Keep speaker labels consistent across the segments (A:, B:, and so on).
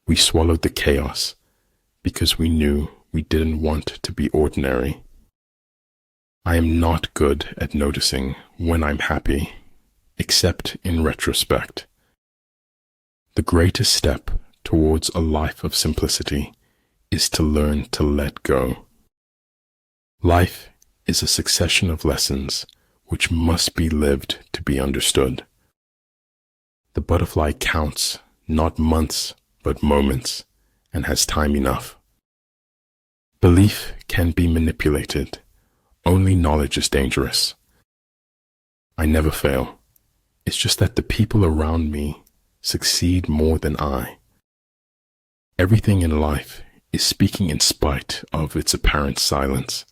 A: We swallowed the chaos because we knew we didn't want to be ordinary. I am not good at noticing when I'm happy, except in retrospect. The greatest step towards a life of simplicity is to learn to let go. Life is a succession of lessons which must be lived to be understood. The butterfly counts not months but moments and has time enough. Belief can be manipulated. Only knowledge is dangerous. I never fail. It's just that the people around me succeed more than I. Everything in life is speaking in spite of its apparent silence.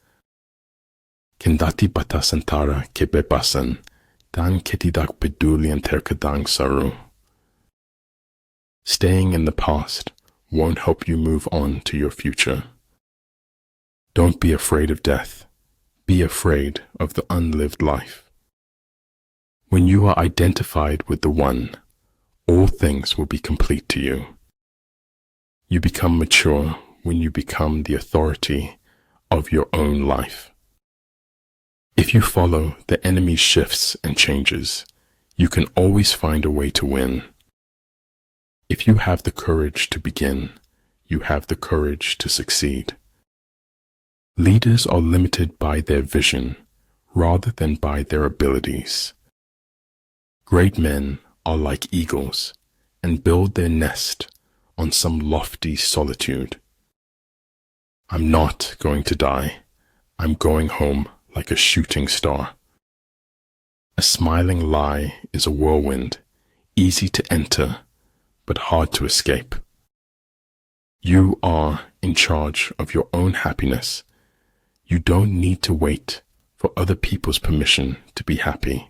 A: Kendati batasantara kebebasan, dan ketidak pedulian terkadang saru. Staying in the past won't help you move on to your future. Don't be afraid of death. Be afraid of the unlived life. When you are identified with the One, all things will be complete to you. You become mature when you become the authority of your own life. If you follow the enemy's shifts and changes, you can always find a way to win. If you have the courage to begin, you have the courage to succeed. Leaders are limited by their vision rather than by their abilities. Great men are like eagles and build their nest on some lofty solitude. I'm not going to die. I'm going home like a shooting star. A smiling lie is a whirlwind, easy to enter, but hard to escape. You are in charge of your own happiness. You don't need to wait for other people's permission to be happy.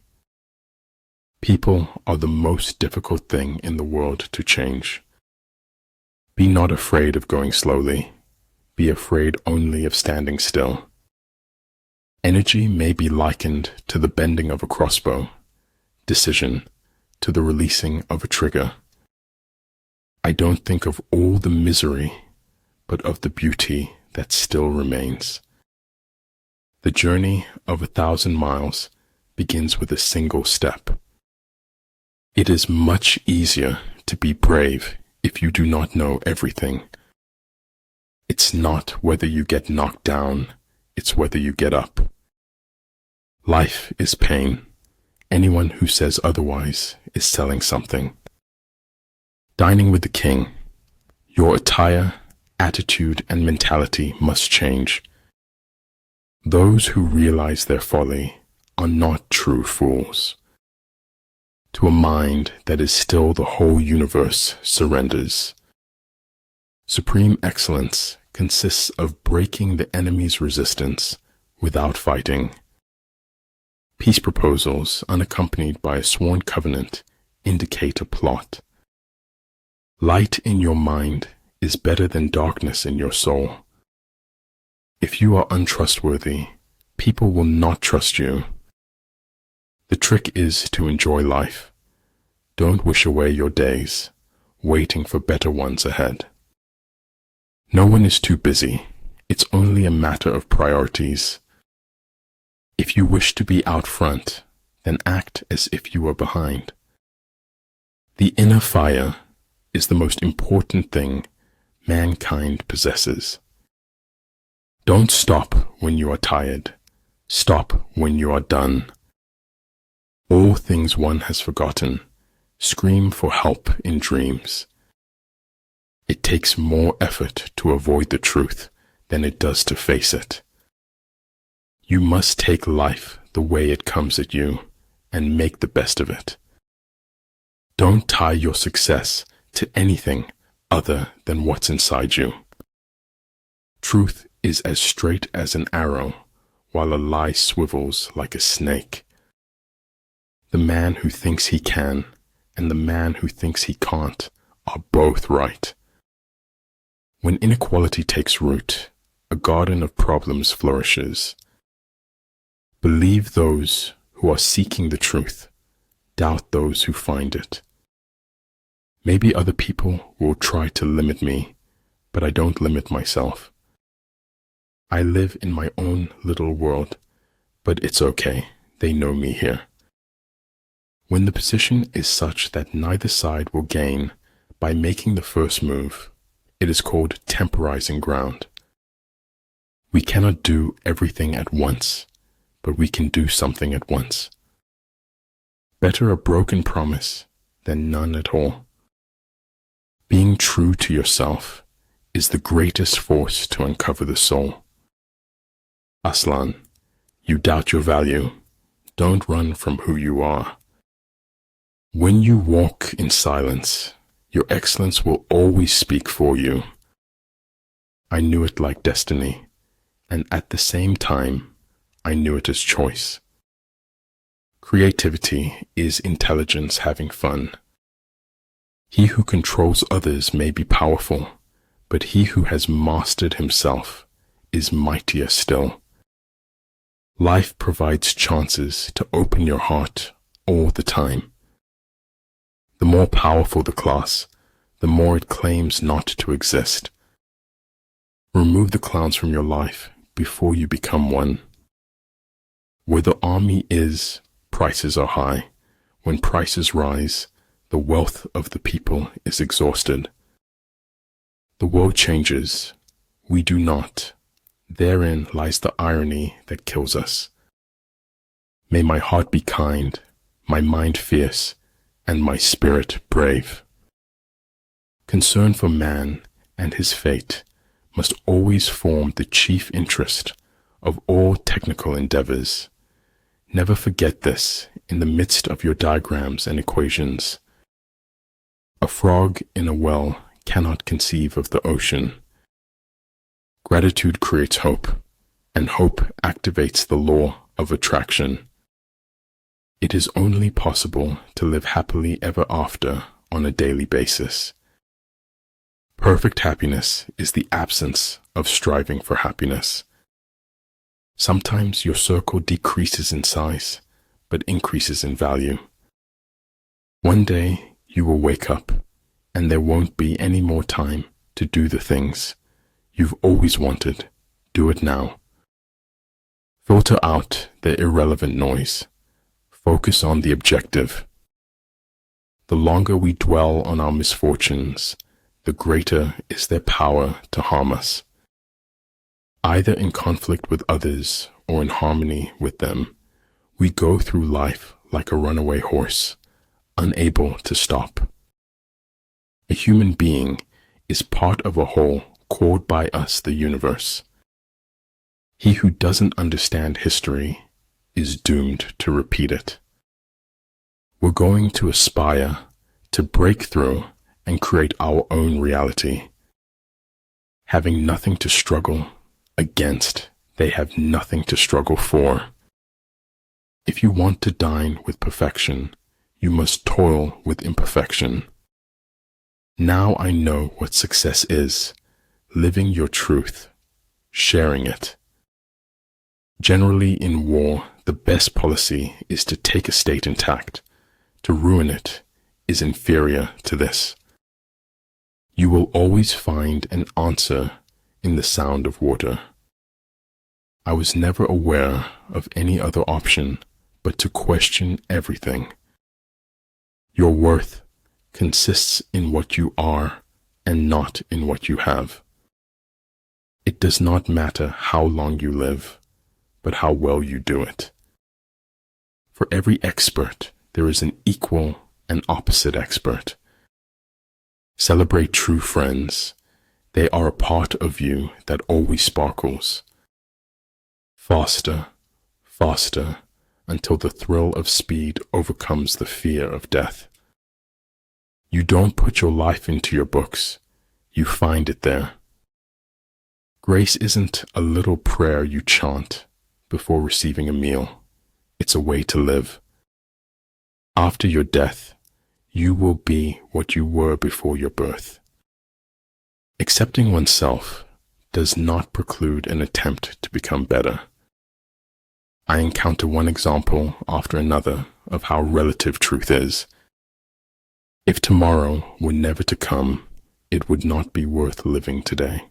A: People are the most difficult thing in the world to change. Be not afraid of going slowly. Be afraid only of standing still. Energy may be likened to the bending of a crossbow, decision to the releasing of a trigger. I don't think of all the misery, but of the beauty that still remains. The journey of 1,000 miles begins with a single step. It is much easier to be brave if you do not know everything. It's not whether you get knocked down, it's whether you get up. Life is pain. Anyone who says otherwise is selling something. Dining with the king. Your attire, attitude, and mentality must change. Those who realize their folly are not true fools. To a mind that is still the whole universe surrenders. Supreme excellence consists of breaking the enemy's resistance without fighting. Peace proposals unaccompanied by a sworn covenant indicate a plot. Light in your mind is better than darkness in your soul. If you are untrustworthy, people will not trust you. The trick is to enjoy life. Don't wish away your days, waiting for better ones ahead. No one is too busy. It's only a matter of priorities. If you wish to be out front, then act as if you were behind. The inner fire is the most important thing mankind possesses. Don't stop when you are tired. Stop when you are done. All things one has forgotten. Scream for help in dreams. It takes more effort to avoid the truth than it does to face it. You must take life the way it comes at you and make the best of it. Don't tie your success to anything other than what's inside you. Truth is as straight as an arrow, while a lie swivels like a snake. The man who thinks he can and the man who thinks he can't are both right. When inequality takes root, a garden of problems flourishes. Believe those who are seeking the truth, doubt those who find it. Maybe other people will try to limit me, but I don't limit myself. I live in my own little world, but it's okay. They know me here. When the position is such that neither side will gain by making the first move, it is called temporizing ground. We cannot do everything at once, but we can do something at once. Better a broken promise than none at all. Being true to yourself is the greatest force to uncover the soul. Aslan, you doubt your value. Don't run from who you are. When you walk in silence, your excellence will always speak for you. I knew it like destiny, and at the same time, I knew it as choice. Creativity is intelligence having fun. He who controls others may be powerful, but he who has mastered himself is mightier still. Life provides chances to open your heart all the time. The more powerful the class, the more it claims not to exist. Remove the clowns from your life before you become one. Where the army is, prices are high. When prices rise, the wealth of the people is exhausted. The world changes. We do not. Therein lies the irony that kills us. May my heart be kind, my mind fierce, and my spirit brave. Concern for man and his fate must always form the chief interest of all technical endeavors. Never forget this in the midst of your diagrams and equations. A frog in a well cannot conceive of the ocean. Gratitude creates hope, and hope activates the law of attraction. It is only possible to live happily ever after on a daily basis. Perfect happiness is the absence of striving for happiness. Sometimes your circle decreases in size, but increases in value. One day you will wake up, and there won't be any more time to do the things you've always wanted. Do it now. Filter out the irrelevant noise. Focus on the objective. The longer we dwell on our misfortunes, the greater is their power to harm us. Either in conflict with others or in harmony with them, we go through life like a runaway horse, unable to stop. A human being is part of a whole called by us the universe. He who doesn't understand history is doomed to repeat it. We're going to aspire to break through and create our own reality. Having nothing to struggle against, they have nothing to struggle for. If you want to dine with perfection, you must toil with imperfection. Now I know what success is, living your truth, sharing it. Generally in war, the best policy is to take a state intact. To ruin it is inferior to this. You will always find an answer in the sound of water. I was never aware of any other option but to question everything. Your worth consists in what you are and not in what you have. It does not matter how long you live, but how well you do it. For every expert, there is an equal and opposite expert. Celebrate true friends. They are a part of you that always sparkles. Faster, faster, until the thrill of speed overcomes the fear of death. You don't put your life into your books, you find it there. Grace isn't a little prayer you chant before receiving a meal. It's a way to live. After your death, you will be what you were before your birth. Accepting oneself does not preclude an attempt to become better. I encounter one example after another of how relative truth is. If tomorrow were never to come, it would not be worth living today.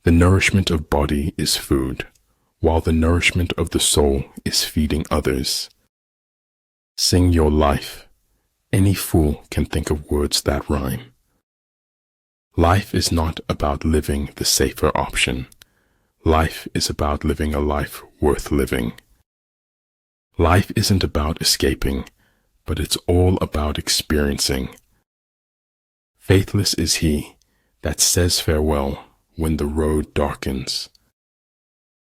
A: The nourishment of body is food, while the nourishment of the soul is feeding others. Sing your life. Any fool can think of words that rhyme. Life is not about living the safer option. Life is about living a life worth living. Life isn't about escaping, but it's all about experiencing. Faithless is he that says farewell when the road darkens.